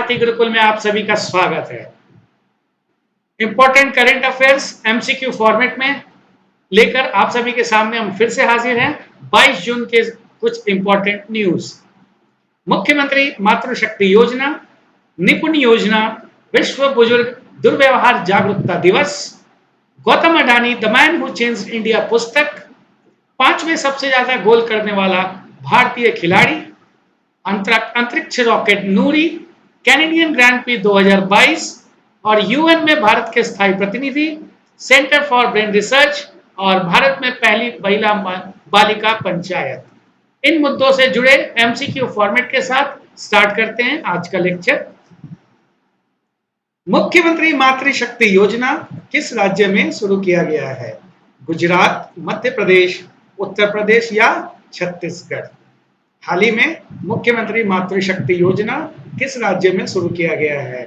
भारती गुरुकुल में आप सभी का स्वागत है। Important current affairs MCQ format में लेकर आप सभी के सामने हम फिर से हाजिर हैं। 22 जून के कुछ इंपॉर्टेंट न्यूज। मुख्यमंत्री मातृशक्ति योजना, निपुण योजना, विश्व बुजुर्ग दुर्व्यवहार जागरूकता दिवस, Gautam Adani the man who changed India पुस्तक, 5वें सबसे ज्यादा गोल करने वाला भारतीय खिलाड़ी, अंतरिक्ष रॉकेट नूरी, कैनेडियन ग्रैंड प्री 2022 और यूएन में भारत के स्थायी प्रतिनिधि, सेंटर फॉर ब्रेन रिसर्च और भारत में पहली महिला बालिका पंचायत। इन मुद्दों से जुड़े एमसीक्यू फॉर्मेट के साथ स्टार्ट करते हैं आज का लेक्चर। मुख्यमंत्री मातृशक्ति योजना किस राज्य में शुरू किया गया है? गुजरात, मध्य प्रदेश, उत्तर प्रदेश या छत्तीसगढ़? हाल ही में मुख्यमंत्री मातृशक्ति योजना किस राज्य में शुरू किया गया है?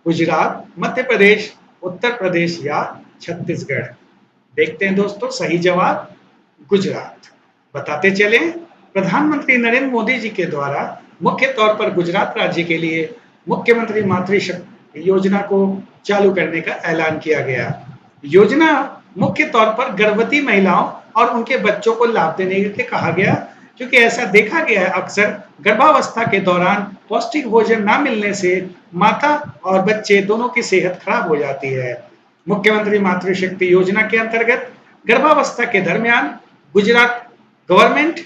गुजरात, मध्य प्रदेश, उत्तर प्रदेश या छत्तीसगढ़? देखते हैं दोस्तों, सही जवाब गुजरात। बताते चले, प्रधानमंत्री नरेंद्र मोदी जी के द्वारा मुख्य तौर पर गुजरात राज्य के लिए मुख्यमंत्री मातृशक्ति योजना को चालू करने का ऐलान किया गया। योजना मुख्य तौर पर गर्भवती महिलाओं और उनके बच्चों को लाभ देने के लिए कहा गया, क्योंकि ऐसा देखा गया है अक्सर गर्भावस्था के दौरान पौष्टिक भोजन न मिलने से माता और बच्चे दोनों की सेहत खराब हो जाती है। मुख्यमंत्री मातृशक्ति योजना के अंतर्गत गर्भावस्था के दरमियान गुजरात गवर्नमेंट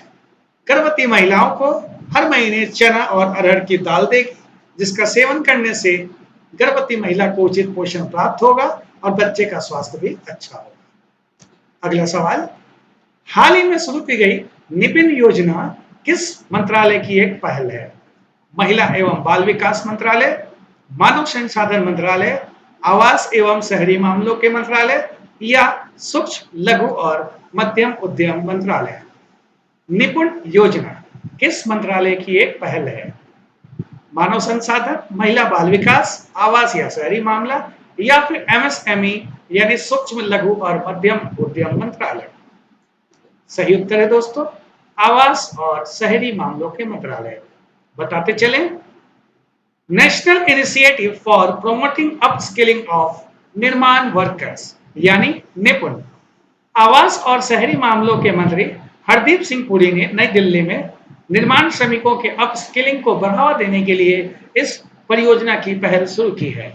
गर्भवती महिलाओं को हर महीने चना और अरहर की दाल देगी, जिसका सेवन करने से गर्भवती महिला को उचित पोषण प्राप्त होगा और बच्चे का स्वास्थ्य भी अच्छा होगा। अगला सवाल, हाल ही में शुरू की गई निपुण योजना किस मंत्रालय की एक पहल है? महिला एवं बाल विकास मंत्रालय, मानव संसाधन मंत्रालय, आवास एवं शहरी मामलों के मंत्रालय या सूक्ष्म लघु और मध्यम उद्यम मंत्रालय? निपुण योजना किस मंत्रालय की एक पहल है? मानव संसाधन, महिला बाल विकास, आवास या शहरी मामला या फिर एमएसएमई यानी सूक्ष्म लघु और मध्यम उद्यम मंत्रालय? सही उत्तर है दोस्तों आवास और शहरी मामलों के मंत्रालय। बताते चले, national initiative for promoting upskilling of निर्माण वर्कर्स यानी निपुण, आवास और शहरी मामलों के मंत्री हरदीप सिंह पुरी ने नई दिल्ली में निर्माण श्रमिकों के अपस्किलिंग को बढ़ावा देने के लिए इस परियोजना की पहल शुरू की है।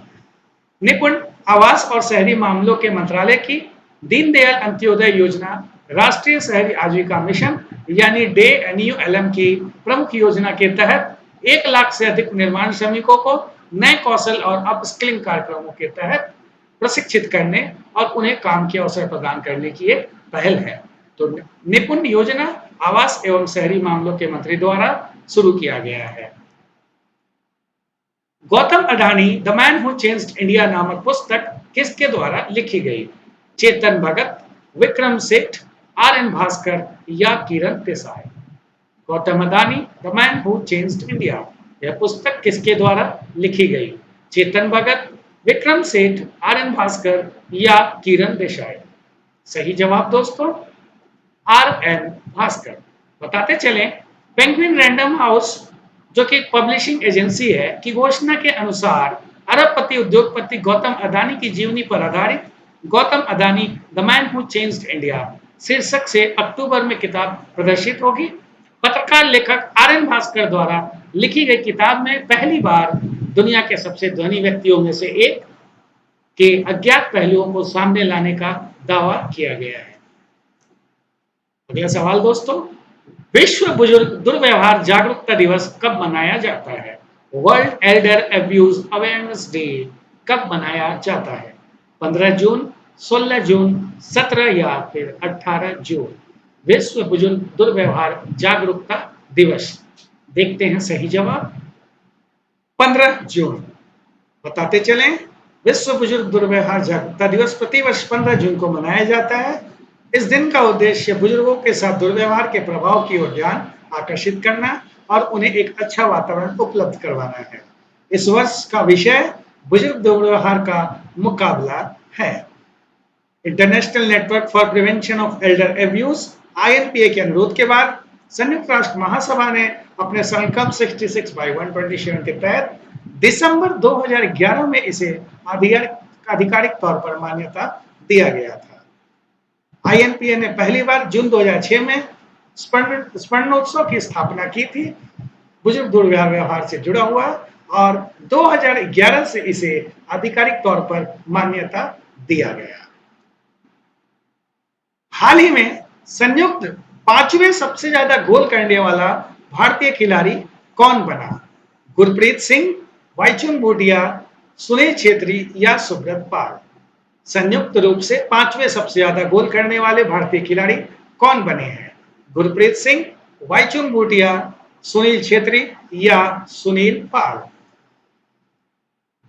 निपुण आवास और शहरी मामलों के मंत्रालय की दीनदयाल अंत्योदय योजना राष्ट्रीय शहरी आजीविका मिशन यानी DNULM की प्रमुख योजना के तहत 1 लाख से अधिक निर्माण श्रमिकों को नए कौशल और अपस्किलिंग कार्यक्रमों के तहत प्रशिक्षित करने और उन्हें काम के अवसर प्रदान करने की एक पहल है। तो निपुण योजना आवास एवं शहरी मामलों के मंत्री द्वारा शुरू किया गया है। Gautam Adani the man who changed India नामक पुस्तक किसके द्वारा लिखी गई? चेतन भगत, विक्रम सेठ, RN भास्कर या Kiran Desai? Gautam Adani the man who changed India, यह पुस्तक किसके द्वारा लिखी गई? चेतन भगत, विक्रम सेठ, RN भास्कर या किरण देसाई? सही जवाब दोस्तों RN भास्कर। बताते चले, पेंगुइन रैंडम हाउस जो कि एक पब्लिशिंग एजेंसी है की घोषणा के अनुसार अरबपति उद्योगपति गौतम अडानी की जीवनी पर आधारित Gautam Adani the man who changed India शीर्षक से अक्टूबर में किताब प्रदर्शित होगी। पत्रकार लेखक RN भास्कर द्वारा लिखी गई किताब में पहली बार दुनिया के सबसे धनी व्यक्तियों में से एक के अज्ञात पहलुओं को सामने लाने का दावा किया गया है। अगला सवाल दोस्तों, विश्व बुजुर्ग दुर्व्यवहार जागरूकता दिवस कब मनाया जाता है? World Elder abuse awareness day कब मनाया जाता है? 15 जून, 16 जून, 17 या फिर 18 जून? विश्व बुजुर्ग दुर्व्यवहार जागरूकता दिवस। देखते हैं सही जवाब 15 जून। बताते चलें, विश्व बुजुर्ग दुर्व्यवहार जागरूकता दिवस प्रतिवर्ष 15 जून को मनाया जाता है। इस दिन का उद्देश्य बुजुर्गों के साथ दुर्व्यवहार के प्रभाव की ओर ध्यान आकर्षित करना और उन्हें एक अच्छा वातावरण उपलब्ध करवाना है। इस वर्ष का विषय बुजुर्ग दुर्व्यवहार का मुकाबला है। International network for prevention of Elder abuse INPA के अनुरोध के बाद संयुक्त राष्ट्र महासभा ने अपने संकल्प 66/127 के तहत दिसंबर 2011 में इसे आधिकारिक तौर पर मान्यता दिया गया था। आईएनपीए ने पहली बार जून 2006 में स्वर्णोत्सव की स्थापना की थी, बुजुर्ग दुर्व्यवहार से जुड़ा हुआ, और 2011 से इसे आधिकारिक तौर पर मान्यता दिया गया। हाल ही में संयुक्त पांचवें सबसे ज्यादा गोल करने वाला भारतीय खिलाड़ी कौन बना? गुरप्रीत सिंह, भाईचुंग भूटिया, सुनील छेत्री या सुब्रत पाल? संयुक्त रूप से पांचवें सबसे ज्यादा गोल करने वाले भारतीय खिलाड़ी कौन बने हैं? गुरप्रीत सिंह, भाईचुंग भूटिया, सुनील छेत्री या सुनील पाल?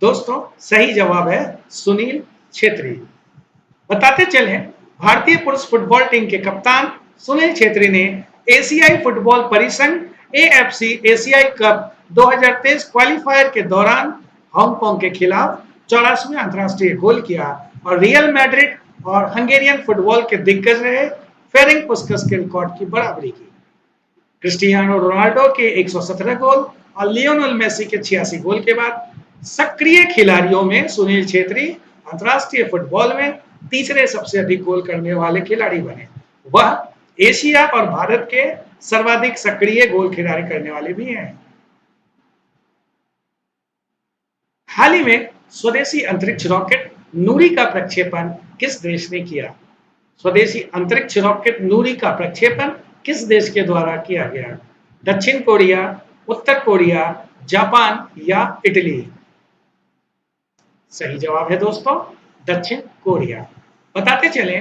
दोस्तों सही जवाब है सुनील छेत्री। बताते चले, भारतीय पुरुष फुटबॉल टीम के कप्तान सुनील छेत्री ने एशियाई फुटबॉल परिसंघ एएफसी एशियाई कप 2023 क्वालीफायर के दौरान हांगकांग के खिलाफ 84वें अंतरराष्ट्रीय गोल किया और रियल मैड्रिड और हंगेरियन फुटबॉल के दिग्गज रहे फेरेंक पुस्कस के रिकॉर्ड की बराबरी की। क्रिस्टियानो रोनाल्डो के 117 गोल और लियोनेल मेसी के 86 गोल के बाद सक्रिय खिलाड़ियों में सुनील छेत्री अंतरराष्ट्रीय फुटबॉल में तीसरे सबसे अधिक गोल करने वाले खिलाड़ी बने। वह एशिया और भारत के सर्वाधिक सक्रिय गोल खिलाड़ी करने वाले भी हैं। हाल ही में स्वदेशी अंतरिक्ष रॉकेट नूरी का प्रक्षेपण किस देश ने किया? स्वदेशी अंतरिक्ष रॉकेट नूरी का प्रक्षेपण किस देश के द्वारा किया गया? दक्षिण कोरिया, उत्तर कोरिया, जापान या इटली? सही जवाब है दोस्तों दक्षिण कोरिया। बताते चले,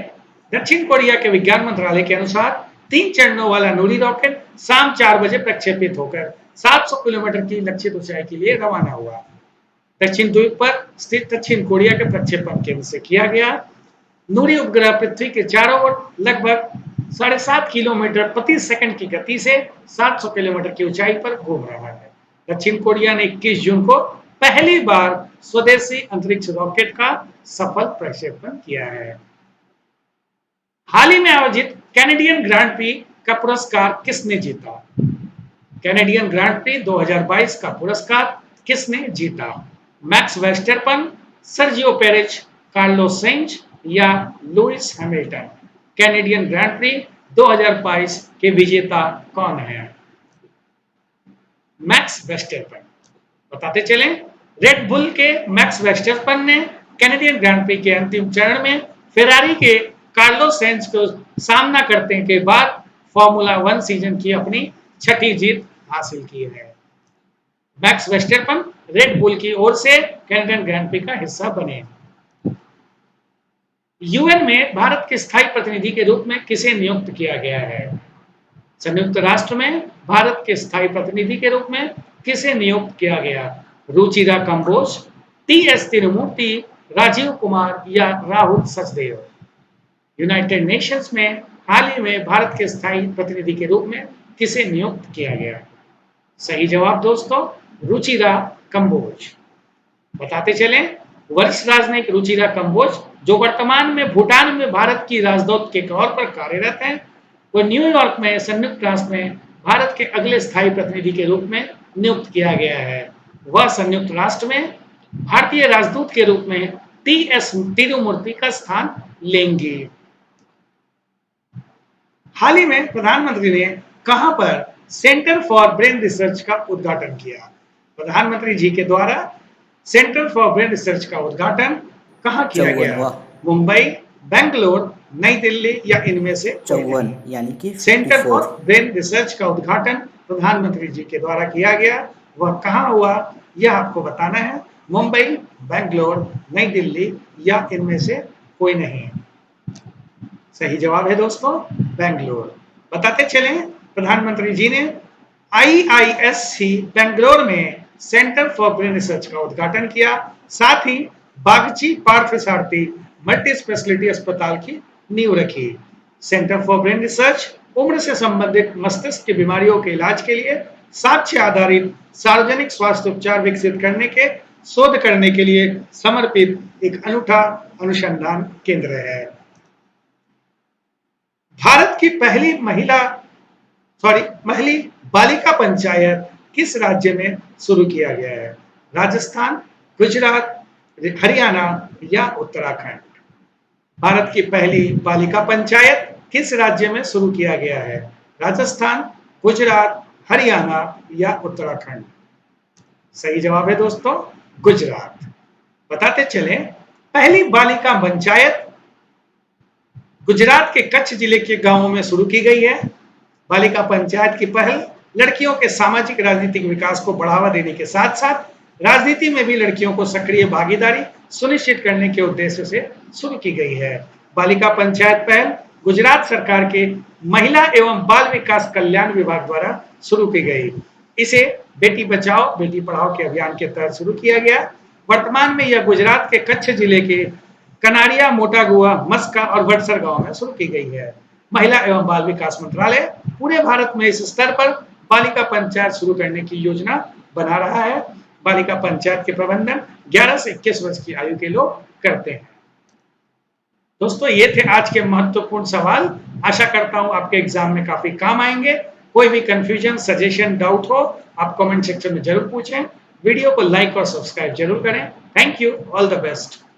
दक्षिण कोरिया के विज्ञान मंत्रालय के अनुसार 3 चरणों वाला नूरी रॉकेट शाम 4 बजे प्रक्षेपित होकर 700 किलोमीटर की लक्षित ऊंचाई के लिए रवाना हुआ। दक्षिण द्वीप पर स्थित दक्षिण कोरिया के प्रक्षेपण केंद्र से किया गया। नूरी उपग्रह पृथ्वी के चारों ओर लगभग 7.5 किलोमीटर प्रति सेकंड की गति से 700 किलोमीटर की ऊंचाई पर घूम रहा है। दक्षिण कोरिया ने 21 जून को पहली बार स्वदेशी अंतरिक्ष रॉकेट का सफल प्रक्षेपण किया है। हाल ही में आयोजित कैनेडियन ग्रांड प्री का पुरस्कार किसने जीता? कैनेडियन ग्रांड प्री 2022 का पुरस्कार किसने जीता? Max Verstappen, Sergio Perez, Carlos Sainz या Lewis Hamilton? Canadian Grand Prix 2022 के विजेता कौन है? Max Verstappen. बताते चलें, रेड बुल के मैक्स वेस्टरपन ने कैनेडियन ग्रांड प्री के अंतिम चरण में फेरारी के कार्लोस सेंज को सामना करने के बाद फॉर्मूला 1 सीजन की अपनी 6ठी जीत हासिल की है। मैक्स वेस्टरपन रेड बुल की ओर से कैनेडियन ग्रांड प्री का हिस्सा बने। यूएन में भारत के स्थायी प्रतिनिधि के रूप में किसे नियुक्त किया गया है? संयुक्त राष्ट्र में भारत के स्थायी प्रतिनिधि के रूप में किसे नियुक्त किया गया? रुचिरा कंबोज, टीएस तिरुमूर्ति, राजीव कुमार या राहुल सचदेव? यूनाइटेड नेशंस में हाल ही में भारत के स्थायी प्रतिनिधि के रूप में किसे नियुक्त किया गया? सही जवाब दोस्तों रुचिरा कंबोज। बताते चलें, वरिष्ठ राजनयिक रुचिरा कंबोज, जो वर्तमान में भूटान में भारत की राजदूत के तौर पर कार्यरत हैं, वो न्यूयॉर्क में संयुक्त राष्ट्र में भारत के अगले स्थायी प्रतिनिधि के रूप में नियुक्त किया गया है। वह संयुक्त राष्ट्र में भारतीय राजदूत के रूप में टीएस तिरुमूर्ति का स्थान लेंगे। हाल ही में प्रधानमंत्री ने कहां पर सेंटर फॉर ब्रेन रिसर्च का उद्घाटन किया? प्रधानमंत्री जी के द्वारा सेंटर फॉर ब्रेन रिसर्च का उद्घाटन कहां किया गया? मुंबई, बेंगलोर, नई दिल्ली या इनमें से 54 यानी कि सेंटर फॉर ब्रेन रिसर्च का उद्घाटन प्रधानमंत्री जी के द्वारा किया गया, वह कहां हुआ यह आपको बताना है। मुंबई, बेंगलोर, नई दिल्ली या इनमें से कोई नहीं। सही जवाब है दोस्तों बेंगलोर। बताते चलें, प्रधानमंत्री जी ने आईआईएससी बेंगलोर में सेंटर फॉर ब्रेन रिसर्च का उद्घाटन किया, साथ ही बागची पार्थसारथी मल्टी स्पेशलिटी अस्पताल की नींव रखी। सेंटर फॉर ब्रेन रिसर्च उम्र से संबंधित मस्तिष्क की बीमारियों के इलाज के लिए साक्ष्य आधारित सार्वजनिक स्वास्थ्य उपचार विकसित करने के शोध करने के लिए समर्पित एक अनूठा अनुसंधान केंद्र है। भारत की पहली बालिका पंचायत किस राज्य में शुरू किया गया है? राजस्थान, गुजरात, हरियाणा या उत्तराखंड? भारत की पहली बालिका पंचायत किस राज्य में शुरू किया गया है? राजस्थान, गुजरात, हरियाणा या उत्तराखंड? सही जवाब है दोस्तों गुजरात। बताते चले, पहली बालिका पंचायत गुजरात के कच्छ जिले के गांवों में शुरू की गई है। बालिका पंचायत की पहल लड़कियों के सामाजिक राजनीतिक विकास को बढ़ावा देने के साथ साथ राजनीति में भी लड़कियों को सक्रिय भागीदारी सुनिश्चित करने के उद्देश्य से शुरू की गई है। बालिका पंचायत पहल गुजरात सरकार के महिला एवं बाल विकास कल्याण विभाग द्वारा शुरू की गई। इसे बेटी बचाओ बेटी पढ़ाओ के अभियान के तहत शुरू किया गया। वर्तमान में यह गुजरात के कच्छ जिले के कनारिया, मोटागुआ, मस्का और वडसर गांव में शुरू की गई है। महिला एवं बाल विकास मंत्रालय पूरे भारत में इस स्तर पर बालिका पंचायत शुरू करने की योजना बना रहा है। बालिका पंचायत के प्रबंधन 11 से 21 वर्ष की आयु के लोग करते हैं। दोस्तों, ये थे आज के महत्वपूर्ण सवाल। आशा करता हूं आपके एग्जाम में काफी काम आएंगे। कोई भी कंफ्यूजन, सजेशन, डाउट हो आप कमेंट सेक्शन में जरूर पूछें। वीडियो को लाइक और सब्सक्राइब जरूर करें। Thank you, all the best.